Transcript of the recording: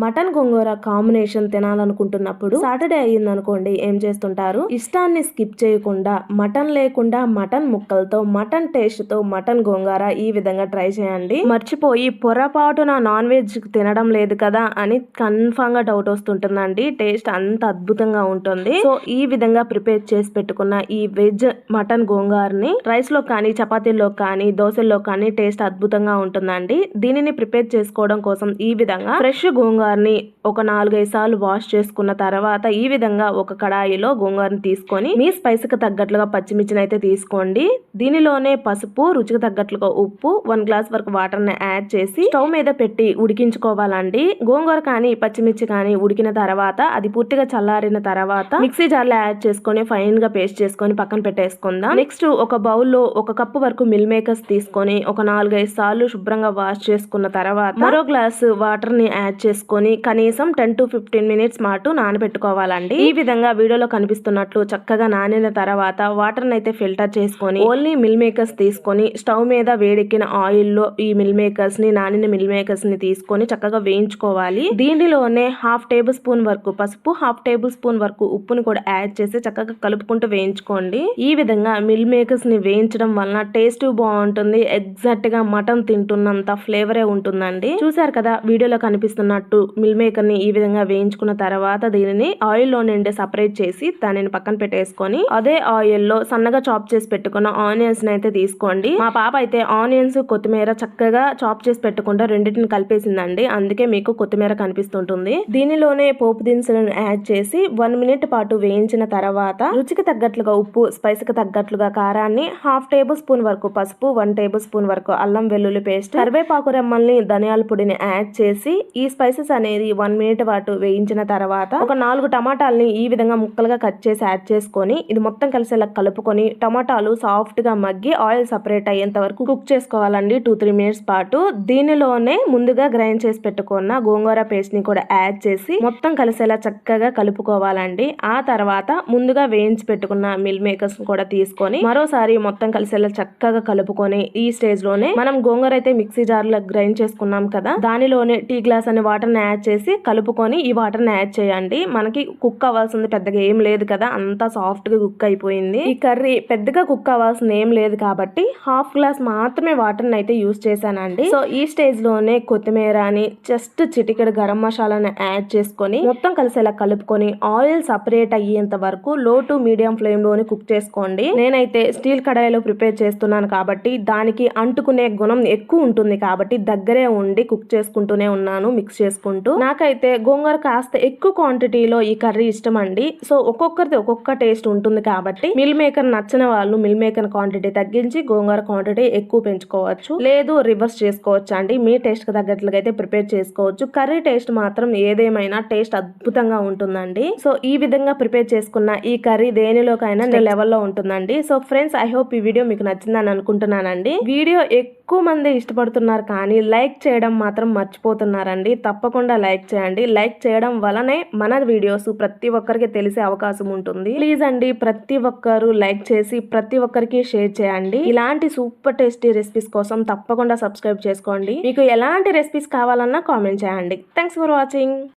Mutton గోంగూర combination తినాలనుకుంటున్నప్పుడు Saturday అయ్యింది అనుకోండి, ఏం చేస్తుంటారు, ఇష్టాన్ని స్కిప్ చేయకుండా మటన్ లేకుండా మటన్ ముక్కలతో మటన్ టేస్ట్ తో మటన్ గోంగూర ఈ విధంగా ట్రై చేయండి. మర్చిపోయి పొరపాటున నాన్ వెజ్ తినడం లేదు కదా అని కన్ఫామ్ గా డౌట్ వస్తుంటుందండి. టేస్ట్ అంత అద్భుతంగా ఉంటుంది. సో ఈ విధంగా ప్రిపేర్ చేసి పెట్టుకున్న ఈ వెజ్ మటన్ గోంగూరని రైస్ లో కానీ చపాతీల్లో కానీ దోశల్లో కానీ టేస్ట్ అద్భుతంగా ఉంటుందండి. దీనిని ప్రిపేర్ చేసుకోవడం కోసం ఈ విధంగా ఫ్రెష్ గోంగూరని ఒక 4-5 సార్లు వాష్ చేసుకున్న తర్వాత ఈ విధంగా ఒక కడాయిలో గోంగూరని తీసుకొని మీ స్పైసీకి తగ్గట్లుగా పచ్చిమిర్చిని అయితే తీసుకోండి. దీనిలోనే పసుపు, రుచికి తగ్గట్లుగా ఉప్పు, 1 గ్లాస్ వరకు వాటర్ ని యాడ్ చేసి స్టవ్ మీద పెట్టి ఉడికించుకోవాలండి. గోంగూర కానీ పచ్చిమిర్చి కానీ ఉడికిన తర్వాత అది పూర్తిగా చల్లారిన తర్వాత మిక్సీ జార్ లో యాడ్ చేసుకొని ఫైన్ గా పేస్ట్ చేసుకొని పక్కన పెట్టేసుకుందాం. నెక్స్ట్ ఒక బౌల్లో 1 కప్పు వరకు మిల్ మేకర్స్ తీసుకొని ఒక 4-5 సార్లు శుభ్రంగా వాష్ చేసుకున్న తర్వాత మరో గ్లాస్ వాటర్ ని యాడ్ చేసుకొని కనీసం 10 to 15 మినిట్స్ మాటు నానబెట్టుకోవాలండి. ఈ విధంగా వీడియోలో కనిపిస్తున్నట్లు చక్కగా నానిన తర్వాత వాటర్ అయితే ఫిల్టర్ చేసుకొని ఓన్లీ మిల్ మేకర్స్ తీసుకొని స్టవ్ మీద వేడెక్కిన ఆయిల్ లో ఈ మిల్ మేకర్స్ ని నానిన మిల్ మేకర్స్ ని తీసుకొని చక్కగా వేయించుకోవాలి. దీనిలోనే 1/2 టేబుల్ స్పూన్ వరకు పసుపు, 1/2 టేబుల్ స్పూన్ వరకు ఉప్పుని కూడా యాడ్ చేసి చక్కగా కలుపుకుంటూ వేయించుకోండి. ఈ విధంగా మిల్ మేకర్స్ ని వేయించడం వలన టేస్ట్ బాగుంటుంది. ఎగ్జాక్ట్ గా మటన్ తింటున్నంత ఫ్లేవరే ఉంటుందండి. చూసారు కదా వీడియోలో కనిపిస్తున్నట్టు మిల్ మేకర్ ని ఈ విధంగా వేయించుకున్న తర్వాత దీనిని ఆయిల్ లో నుండి సపరేట్ చేసి దానిని పక్కన పెట్టేసుకొని అదే ఆయిల్ లో సన్నగా చాప్ చేసి పెట్టుకున్న ఆనియన్స్ అయితే తీసుకోండి. మా పాప అయితే ఆనియన్స్ కొత్తిమీర చక్కగా చాప్ చేసి పెట్టుకుంటే రెండింటిని కలిపేసిందండి. అందుకే మీకు కొత్తిమీర కనిపిస్తుంటుంది. దీనిలోనే పోపు దినుసులను యాడ్ చేసి 1 మినిట్ పాటు వేయించిన తర్వాత రుచికి తగ్గట్లుగా ఉప్పు, స్పైసీకి తగ్గట్లుగా కారాన్ని, 1/2 టేబుల్ స్పూన్ వరకు పసుపు, 1 టేబుల్ స్పూన్ వరకు అల్లం వెల్లుల్లి పేస్ట్, కరివేపాకు రెమ్మల్ని, ధనియాల పొడిని యాడ్ చేసి ఈ స్పైసెస్ అనేది 1 మినిట్ పాటు వేయించిన తర్వాత ఒక 4 టమాటాలని ఈ విధంగా ముక్కలుగా కట్ చేసి యాడ్ చేసుకొని ఇది మొత్తం కలిసేలా కలుపుకొని టమాటాలు సాఫ్ట్ గా మగ్గి ఆయిల్ సపరేట్ అయ్యేంత వరకు కుక్ చేసుకోవాలండి 2-3 మినిట్స్ పాటు. దీనిలోనే ముందుగా గ్రైండ్ చేసి పెట్టుకున్న గోంగూర పేస్ట్ ని కూడా యాడ్ చేసి మొత్తం కలిసేలా చక్కగా కలుపుకోవాలండి. ఆ తర్వాత ముందుగా వేయించి పెట్టుకున్న మిల్ మేకర్స్ కూడా తీసుకొని మరోసారి మొత్తం కలిసేలా చక్కగా కలుపుకొని ఈ స్టేజ్ లోనే మనం గోంగూర అయితే మిక్సీ జార్ లో గ్రైండ్ చేసుకున్నాం కదా, దానిలోనే టీ గ్లాస్ అనే వాటర్ ని యాడ్ చేసి కలుపుకొని ఈ వాటర్ ని యాడ్ చేయండి. మనకి కుక్ అవ్వాల్సింది పెద్దగా ఏం లేదు కదా, అంతా సాఫ్ట్ గా కుక్ అయిపోయింది. ఈ కర్రీ పెద్దగా కుక్ అవ్వాల్సింది ఏం లేదు కాబట్టి 1/2 గ్లాస్ మాత్రమే వాటర్ ని అయితే యూజ్ చేశానండి. సో ఈ స్టేజ్ లోనే కొత్తిమీర అని జస్ట్ చిటికెడు గరం మసాలాని యాడ్ చేసుకొని మొత్తం కలిసేలా కలుపుకొని ఆయిల్ సపరేట్ అయ్యేంత వరకు లో టు మీడియం ఫ్లేమ్ లోనే కుక్ చేసుకోండి. నేనైతే స్టీల్ కడాయిలో ప్రిపేర్ చేస్తున్నాను కాబట్టి దానికి అంటుకునే గుణం ఎక్కువ ఉంటుంది కాబట్టి దగ్గరే ఉండి కుక్ చేసుకుంటూనే ఉన్నాను, మిక్స్ చేసుకుంటూ. నాకైతే గోంగూర కాస్త ఎక్కువ క్వాంటిటీలో ఈ కర్రీ ఇష్టం అండి. సో ఒక్కొక్కరిది ఒక్కొక్క టేస్ట్ ఉంటుంది కాబట్టి మిల్ మేకర్ నచ్చిన వాళ్ళు మిల్ మేకర్ క్వాంటిటీ తగ్గించి గోంగూర క్వాంటిటీ ఎక్కువ పెంచుకోవచ్చు, లేదు రివర్స్ చేసుకోవచ్చు అండి. మీ టేస్ట్ కి తగ్గట్లుగా అయితే ప్రిపేర్ చేసుకోవచ్చు. కర్రీ టేస్ట్ మాత్రం ఏదేమైనా టేస్ట్ అద్భుతంగా ఉంటుందండి. సో ఈ విధంగా ప్రిపేర్ చేసుకున్న ఈ కర్రీ దేనిలోకైనా లెవెల్లో ఉంటుందండి. సో ఫ్రెండ్స్, ఐ హోప్ ఈ వీడియో మీకు నచ్చిందని అనుకుంటున్నానండి. వీడియో ఎక్కువ మంది ఇష్టపడుతున్నారు కానీ లైక్ చేయడం మాత్రం మర్చిపోతున్నారండి. తప్పకుండా లైక్ చేయండి. లైక్ చేయడం వలనే మన వీడియోస్ ప్రతి ఒక్కరికి తెలిసే అవకాశం ఉంటుంది. ప్లీజ్ అండి, ప్రతి ఒక్కరు లైక్ చేసి ప్రతి ఒక్కరికి షేర్ చేయండి. ఇలాంటి సూపర్ టేస్టీ రెసిపీస్ కోసం తప్పకుండా సబ్స్క్రైబ్ చేసుకోండి. మీకు ఎలాంటి రెసిపీస్ కావాలన్నా కామెంట్ చేయండి. Thanks for watching.